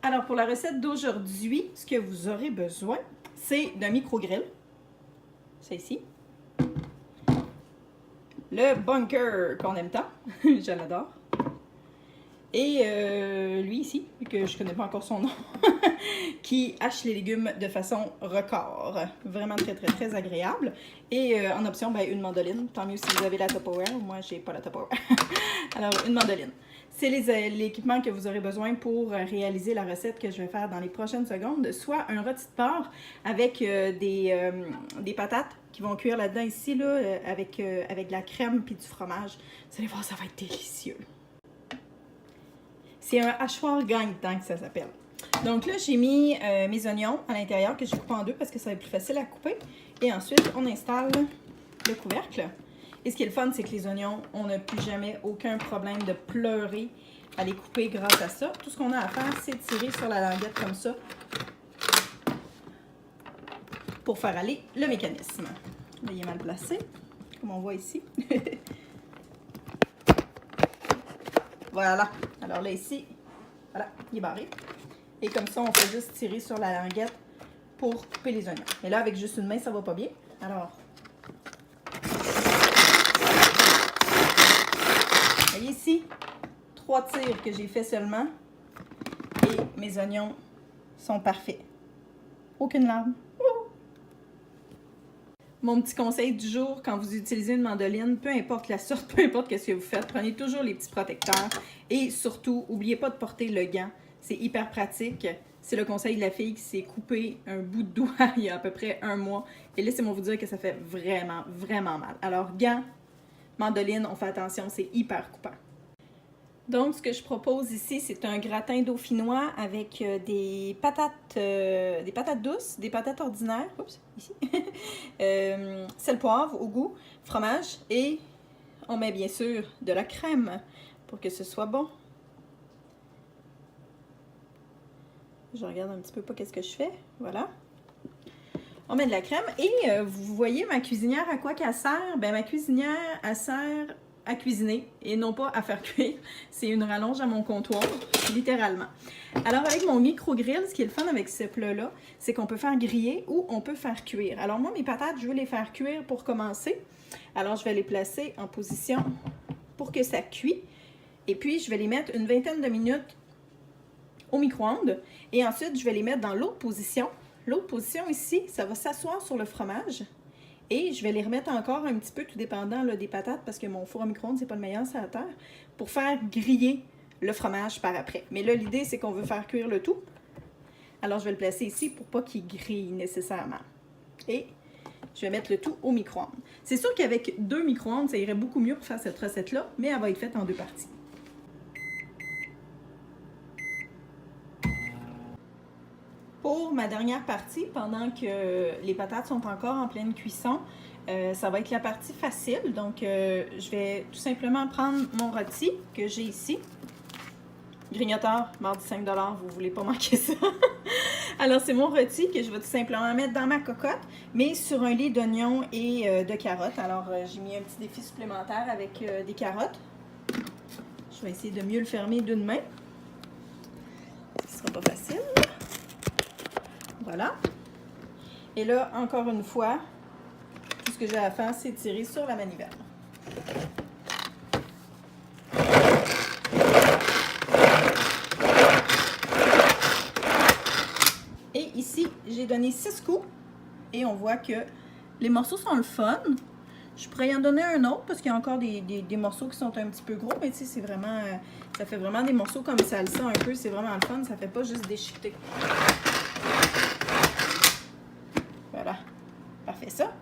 Alors, pour la recette d'aujourd'hui, ce que vous aurez besoin, c'est d'un micro-grill. C'est ici. Le bunker qu'on aime tant. Je l'adore. Et lui ici, que je ne connais pas encore son nom, qui hache les légumes de façon record. Vraiment très, très, très agréable. Et en option, ben, une mandoline. Tant mieux si vous avez la Tupperware. Moi, j'ai pas la Tupperware. Alors, une mandoline. C'est l'équipement que vous aurez besoin pour réaliser la recette que je vais faire dans les prochaines secondes. Soit un rôti de porc avec des patates qui vont cuire là-dedans ici, là, avec de la crème puis du fromage. Vous allez voir, ça va être délicieux. C'est un hachoir gagne-temps que ça s'appelle. Donc là, j'ai mis mes oignons à l'intérieur que j'ai coupé en deux parce que ça va être plus facile à couper. Et ensuite, on installe le couvercle. Et ce qui est le fun, c'est que les oignons, on n'a plus jamais aucun problème de pleurer à les couper grâce à ça. Tout ce qu'on a à faire, c'est tirer sur la languette comme ça pour faire aller le mécanisme. Là, il est mal placé, comme on voit ici. Voilà. Alors là, ici, voilà, il est barré. Et comme ça, on fait juste tirer sur la languette pour couper les oignons. Mais là, avec juste une main, ça va pas bien. Alors, voyez ici, 3 tirs que j'ai fait seulement. Et mes oignons sont parfaits. Aucune larme. Mon petit conseil du jour, quand vous utilisez une mandoline, peu importe la sorte, peu importe ce que vous faites, prenez toujours les petits protecteurs et surtout, n'oubliez pas de porter le gant. C'est hyper pratique. C'est le conseil de la fille qui s'est coupé un bout de doigt il y a à peu près 1 mois. Et laissez-moi vous dire que ça fait vraiment, vraiment mal. Alors, gants, mandoline, on fait attention, c'est hyper coupant. Donc, ce que je propose ici, c'est un gratin dauphinois avec des patates douces, des patates ordinaires, oups, ici, sel, poivre au goût, fromage et on met bien sûr de la crème pour que ce soit bon. Je regarde un petit peu pas qu'est-ce que je fais, voilà. On met de la crème et vous voyez ma cuisinière à quoi qu'elle sert? Ben ma cuisinière, elle sert à cuisiner et non pas à faire cuire. C'est une rallonge à mon comptoir, littéralement. Alors avec mon micro-grill, ce qui est le fun avec ce plat-là, c'est qu'on peut faire griller ou on peut faire cuire. Alors moi, mes patates, je veux les faire cuire pour commencer. Alors je vais les placer en position pour que ça cuit. Et puis je vais les mettre une vingtaine de minutes au micro-ondes. Et ensuite, je vais les mettre dans l'autre position. L'autre position ici, ça va s'asseoir sur le fromage. Et je vais les remettre encore un petit peu, tout dépendant là, des patates, parce que mon four à micro-ondes, c'est pas le meilleur, c'est à terre, pour faire griller le fromage par après. Mais là, l'idée, c'est qu'on veut faire cuire le tout. Alors, je vais le placer ici pour pas qu'il grille nécessairement. Et je vais mettre le tout au micro-ondes. C'est sûr qu'avec 2 micro-ondes, ça irait beaucoup mieux pour faire cette recette-là, mais elle va être faite en 2 parties. Pour ma dernière partie, pendant que les patates sont encore en pleine cuisson, ça va être la partie facile. Donc, je vais tout simplement prendre mon rôti que j'ai ici. Grignoteur, mardi 5 $, vous ne voulez pas manquer ça. Alors, c'est mon rôti que je vais tout simplement mettre dans ma cocotte, mais sur un lit d'oignons et de carottes. Alors, j'ai mis un petit défi supplémentaire avec des carottes. Je vais essayer de mieux le fermer d'une main. Ce ne sera pas facile. Voilà. Et là, encore une fois, tout ce que j'ai à faire, c'est tirer sur la manivelle. Et ici, j'ai donné 6 coups. Et on voit que les morceaux sont le fun. Je pourrais y en donner un autre parce qu'il y a encore des morceaux qui sont un petit peu gros. Mais tu sais, c'est vraiment, ça fait vraiment des morceaux comme salsa un peu. C'est vraiment le fun. Ça fait pas juste déchiqueter. Voilà, parfait ça.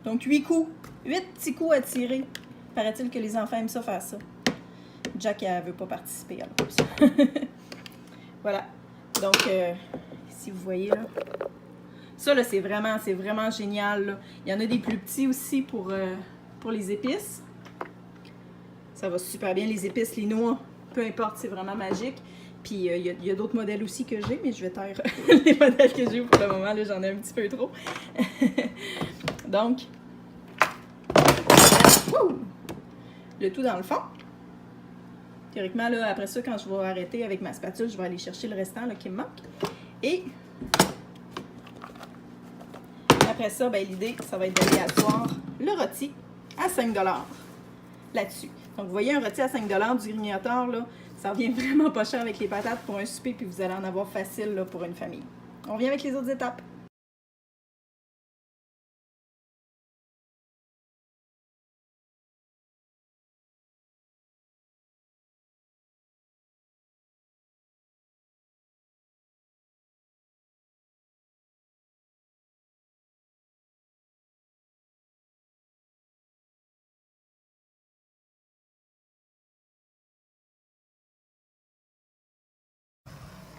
Donc 8 coups, 8 petits coups à tirer. Paraît-il que les enfants aiment ça faire ça. Jack, elle veut pas participer alors. Voilà, donc si vous voyez là, ça là c'est vraiment génial là. Il y en a des plus petits aussi pour les épices. Ça va super bien les épices, les noix, peu importe, c'est vraiment magique. Puis il y a d'autres modèles aussi que j'ai, mais je vais taire les modèles que j'ai pour le moment. Là, j'en ai un petit peu trop. Donc, le tout dans le fond. Théoriquement, là, après ça, quand je vais arrêter avec ma spatule, je vais aller chercher le restant là, qui me manque. Et après ça, ben, l'idée, ça va être d'aller asseoir le rôti à 5 $ là-dessus. Donc, vous voyez, un rôti à 5 $ du grignoteur, là, ça revient vraiment pas cher avec les patates pour un souper, puis vous allez en avoir facile là, pour une famille. On revient avec les autres étapes.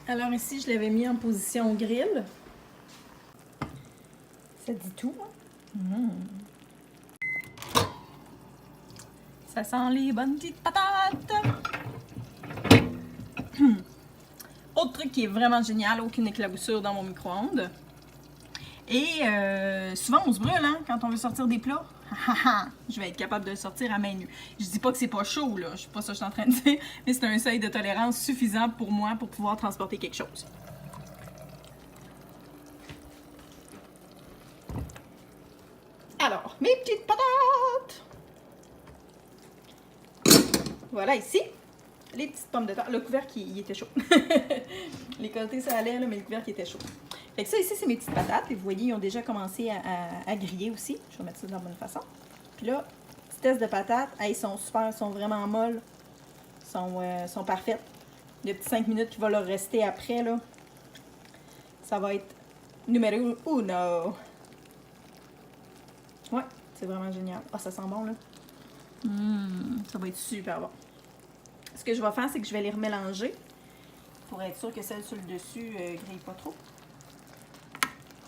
Alors ici, je l'avais mis en position grill. Ça dit tout, hein? Ça sent les bonnes petites patates! Autre truc qui est vraiment génial, aucune éclaboussure dans mon micro-ondes. Et souvent, on se brûle hein, quand on veut sortir des plats. Je vais être capable de le sortir à main nue. Je dis pas que c'est pas chaud, là. Je sais pas ça que je suis en train de dire, mais c'est un seuil de tolérance suffisant pour moi pour pouvoir transporter quelque chose. Alors, mes petites patates! Voilà ici, les petites pommes de terre. Le couvercle, il était chaud. Les côtés, ça allait, là, mais le couvercle était chaud. Fait que ça, ici, c'est mes petites patates. Et vous voyez, ils ont déjà commencé à griller aussi. Je vais mettre ça de la bonne façon. Puis là, petite test de patates. Elles sont super, elles sont vraiment molles. Sont parfaites. Les petits 5 minutes qui vont leur rester après, là, ça va être numéro uno. Ouais, c'est vraiment génial. Ah, ça sent bon, là. Ça va être super bon. Ce que je vais faire, c'est que je vais les remélanger pour être sûr que celle sur le dessus grille pas trop.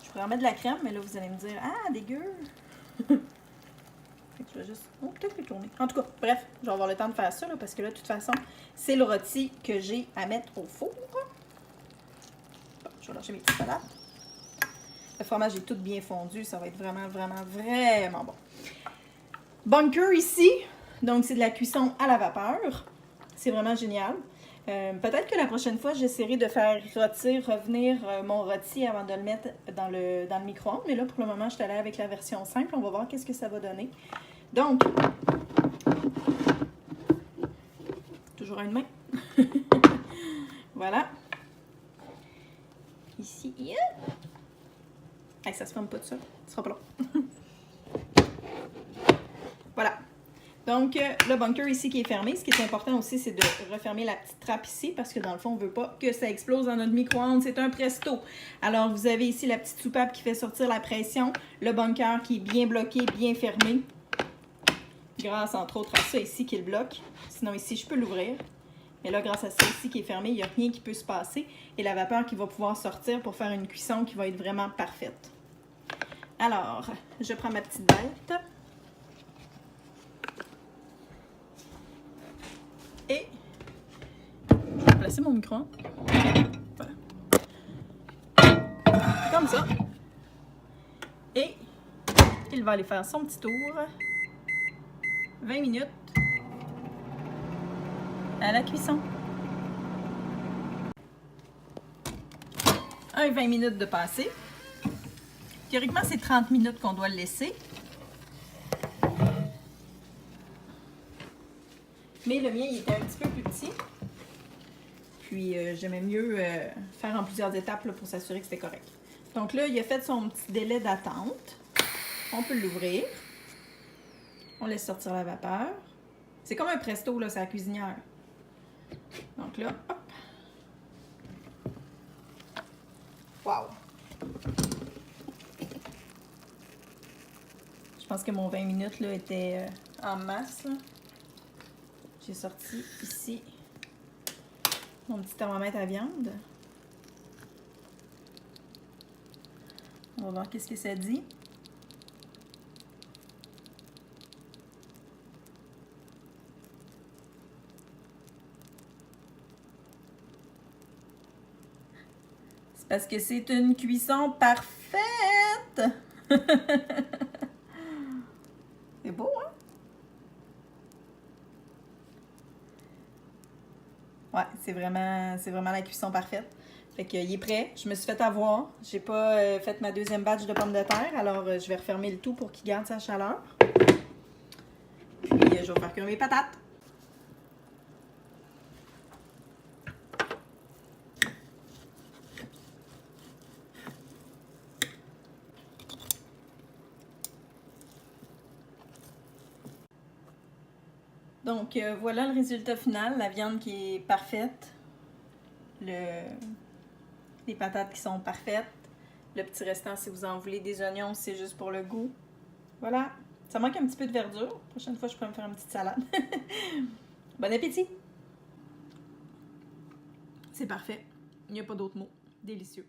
Je pourrais en mettre de la crème, mais là, vous allez me dire « Ah, dégueu! » Fait que je vais juste... Oh, peut-être le tourner. En tout cas, bref, je vais avoir le temps de faire ça, là, parce que là, de toute façon, c'est le rôti que j'ai à mettre au four. Bon, je vais lâcher mes petites patates. Le fromage est tout bien fondu. Ça va être vraiment, vraiment, vraiment bon. Bunker ici. Donc, c'est de la cuisson à la vapeur. C'est vraiment génial. Peut-être que la prochaine fois, j'essaierai de faire revenir mon rôti avant de le mettre dans le micro-ondes. Mais là, pour le moment, je suis allée avec la version simple. On va voir qu'est-ce que ça va donner. Donc, toujours à une main. Voilà. Ici. Yeah. Hey, ça se ferme pas tout ça. Ce sera pas long. Voilà. Donc, le bunker ici qui est fermé. Ce qui est important aussi, c'est de refermer la petite trappe ici parce que dans le fond, on ne veut pas que ça explose dans notre micro-ondes. C'est un presto. Alors, vous avez ici la petite soupape qui fait sortir la pression. Le bunker qui est bien bloqué, bien fermé. Grâce, entre autres, à ça ici qui le bloque. Sinon, ici, je peux l'ouvrir. Mais là, grâce à ça ici qui est fermé, il n'y a rien qui peut se passer. Et la vapeur qui va pouvoir sortir pour faire une cuisson qui va être vraiment parfaite. Alors, je prends ma petite bête. Et je vais placer mon micro. Voilà. Comme ça. Et il va aller faire son petit tour. 20 minutes à la cuisson. 20 minutes de passer. Théoriquement, c'est 30 minutes qu'on doit le laisser. Mais le mien, il était un petit peu plus petit. Puis, j'aimais mieux faire en plusieurs étapes là, pour s'assurer que c'était correct. Donc là, il a fait son petit délai d'attente. On peut l'ouvrir. On laisse sortir la vapeur. C'est comme un presto, là, c'est la cuisinière. Donc là, hop. Wow! Je pense que mon 20 minutes là, était en masse. J'ai sorti ici mon petit thermomètre à viande. On va voir qu'est-ce que ça dit. C'est parce que c'est une cuisson parfaite! C'est beau, hein? Ouais, c'est vraiment la cuisson parfaite. Fait qu'il est prêt. Je me suis fait avoir. J'ai pas fait ma deuxième batch de pommes de terre, alors je vais refermer le tout pour qu'il garde sa chaleur. Puis je vais faire cuire mes patates. Donc voilà le résultat final, la viande qui est parfaite, les patates qui sont parfaites, le petit restant si vous en voulez des oignons, c'est juste pour le goût. Voilà, ça manque un petit peu de verdure, la prochaine fois je pourrais me faire une petite salade. Bon appétit! C'est parfait, il n'y a pas d'autre mot, délicieux.